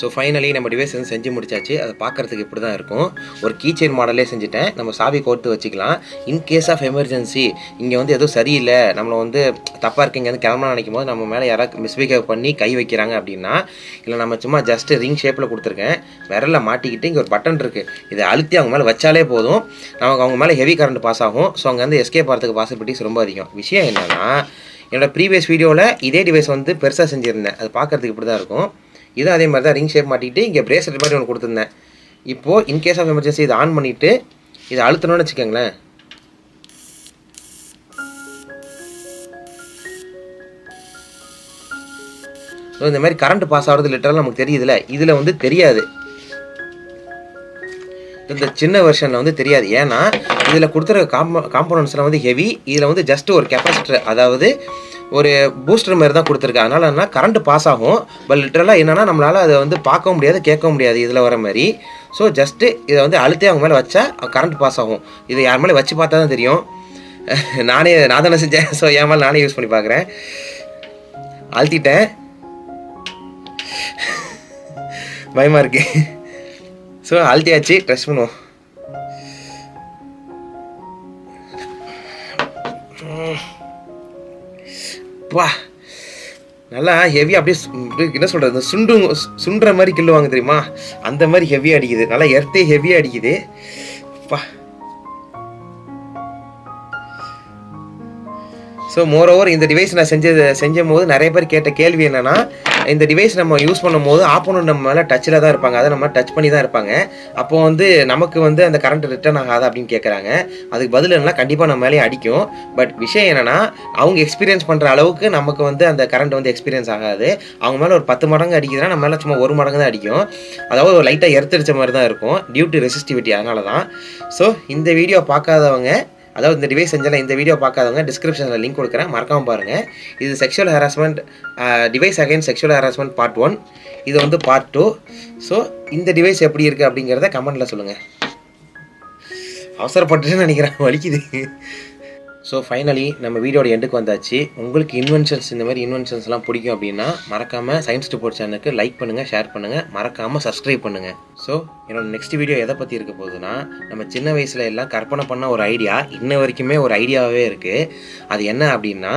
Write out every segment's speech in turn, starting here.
So finally நம்ம device வந்து செஞ்சு முடிச்சாச்சு. அதை பார்க்குறதுக்கு இப்படி தான் இருக்கும். ஒரு கீ செயின் மாடலே செஞ்சுட்டேன். நம்ம சாவி கோர்த்து வச்சுக்கலாம். இன் கேஸ் ஆஃப் எமர்ஜென்சி இங்கே வந்து எதுவும் சரியில்லை, நம்மளை வந்து தப்பாக இருக்கு, இங்கே வந்து கிளம்பலாம் நினைக்கும் போது நம்ம மேலே யாராவது மிஸ்பிஹேவ் பண்ணி கை வைக்கிறாங்க அப்படின்னா, இல்லை நம்ம சும்மா ஜஸ்ட்டு ரிங் ஷேப்பில் கொடுத்துருக்கேன், விரலில் மாட்டிக்கிட்டு இங்கே ஒரு பட்டன் இருக்குது, இதை அழுத்தி அவங்க மேலே வச்சாலே போதும், நமக்கு அவங்க மேலே ஹெவி கரண்ட் பாஸ் ஆகும். ஸோ அங்கே வந்து எஸ்கேப் ஆகிறதுக்கு பாசிபிலிட்டிஸ் ரொம்ப அதிகம். விஷயம் என்னென்னா, என்னோடய ப்ரீவியஸ் வீடியோவில் இதே டிவைஸ் வந்து பெருசாக செஞ்சுருந்தேன். அது பார்க்குறதுக்கு இப்படி தான் இருக்கும். இதுவும் அதே மாதிரி தான் ரிங் ஷேப் மாட்டிக்கிட்டு இங்கே பிரேஸ்லெட் மாதிரி ஒன்று கொடுத்துருந்தேன். இப்போது இன்கேஸ் ஆஃப் எமர்ஜென்சி இதை ஆன் பண்ணிவிட்டு இதை அழுத்தணும்னு வச்சுக்கோங்களேன். ஸோ இந்த மாதிரி கரண்ட் பாஸ் ஆகிறது லிட்டரலாக நமக்கு தெரியுதுல்ல, இதில் வந்து தெரியாது. இந்த சின்ன வெர்ஷனில் வந்து தெரியாது. ஏன்னா இதில் கொடுத்துருக்க காம்போனன்ட்ஸில் வந்து ஹெவி, இதில் வந்து ஜஸ்ட்டு ஒரு கெப்பாசிட்டர், அதாவது ஒரு பூஸ்டர் மாதிரி தான் கொடுத்துருக்கு. அதனால் என்ன கரண்ட் பாஸ் ஆகும், பட் லிட்டரலாக என்னென்னா நம்மளால் அதை வந்து பார்க்கவும் முடியாது, கேட்கவும் முடியாது இதில் வர மாதிரி. ஸோ ஜஸ்ட்டு இதை வந்து அழுத்தி அவங்க மேலே வச்சா கரண்ட் பாஸ் ஆகும். இதை யார் மேலே வச்சு பார்த்தா தான் தெரியும். நான் தானே செஞ்சேன், ஸோ என் மேலே நானே யூஸ் பண்ணி பார்க்குறேன். அழுத்திட்டேன், பயமாக இருக்கு. ஸோ அழுத்தியாச்சு, ட்ரெஸ் பண்ணுவோம். வா, நல்லா ஹெவியாக அப்படியே என்ன சொல்கிறது, சுண்டுற மாதிரி கில்லுவாங்க தெரியுமா, அந்த மாதிரி ஹெவியாக அடிக்குது. நல்லா எர்த்தே ஹெவியாக அடிக்குது. வா, ஸோ மோரோவர் இந்த டிவைஸ் நான் செஞ்சும் போது நிறைய பேர் கேட்ட கேள்வி என்னென்னா, இந்த டிவைஸ் நம்ம யூஸ் பண்ணும் போது ஆப்போனன்ட் நம்ம மேலே டச்சில் தான் இருப்பாங்க, அதை நம்ம டச் பண்ணி தான் இருப்பாங்க, அப்போது வந்து நமக்கு வந்து அந்த கரண்ட் ரிட்டர்ன் ஆகாது அப்படின்னு கேட்குறாங்க. அதுக்கு பதில் என்னன்னா, கண்டிப்பாக நம்ம மேலே அடிக்கும். பட் விஷயம் என்னென்னா, அவங்க எக்ஸ்பீரியன்ஸ் பண்ணுற அளவுக்கு நமக்கு வந்து அந்த கரண்ட் வந்து எக்ஸ்பீரியன்ஸ் ஆகாது. அவங்க மேலே ஒரு 10 மடங்கு அடிக்குதுன்னா நம்ம மேலே சும்மா 1 மடங்கு தான் அடிக்கும். அதாவது ஒரு லைட்டாக எர்த்தடிச்ச மாதிரி தான் இருக்கும், டியூ டு ரெசிஸ்டிவிட்டி. அதனால தான். ஸோ இந்த வீடியோ பார்க்காதவங்க, அதாவது இந்த டிவைஸ் செஞ்சால இந்த வீடியோ பார்க்காதவங்க டிஸ்கிரிப்ஷனில் லிங்க் கொடுக்குறேன், மறக்காமல் பாருங்கள். இது sexual harassment, device against sexual harassment part 1, இது வந்து பார்ட் 2. ஸோ இந்த டிவைஸ் எப்படி இருக்குது அப்படிங்கிறத கமெண்ட்டில் சொல்லுங்கள். அவசரப்பட்டுன்னு நினைக்கிறேன், வலிக்குது. ஸோ ஃபைனலி நம்ம வீடியோட எண்டுக்கு வந்தாச்சு. உங்களுக்கு இன்வென்ஷன்ஸ், இந்த மாதிரி இன்வென்ஷன்ஸ்லாம் பிடிக்கும் அப்படின்னா மறக்காமல் சயின்ஸ் ரிப்போர்ட் சேனலுக்கு லைக் பண்ணுங்கள், ஷேர் பண்ணுங்கள், மறக்காமல் சப்ஸ்கிரைப் பண்ணுங்கள். ஸோ என்னோட நெக்ஸ்ட் வீடியோ எதை பற்றி இருக்க போகுதுன்னா, நம்ம சின்ன வயசில் எல்லாம் கற்பனை பண்ண ஒரு ஐடியா இன்ன வரைக்குமே ஒரு ஐடியாவே இருக்குது. அது என்ன அப்படின்னா,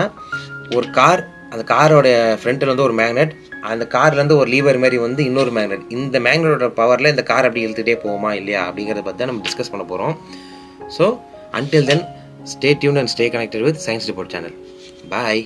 ஒரு கார், அந்த காரோட ஃப்ரண்ட்டில் வந்து ஒரு மேக்னெட், அந்த கார்லேருந்து ஒரு லீவர் மாதிரி வந்து இன்னொரு மேக்னெட், இந்த மேக்னெட்டோட பவரில் இந்த கார் அப்படி இழுத்துகிட்டே போகுமா இல்லையா அப்படிங்கிறத பற்றி தான் நம்ம டிஸ்கஸ் பண்ண போகிறோம். So until then, stay tuned and stay connected with Science Report channel. Bye.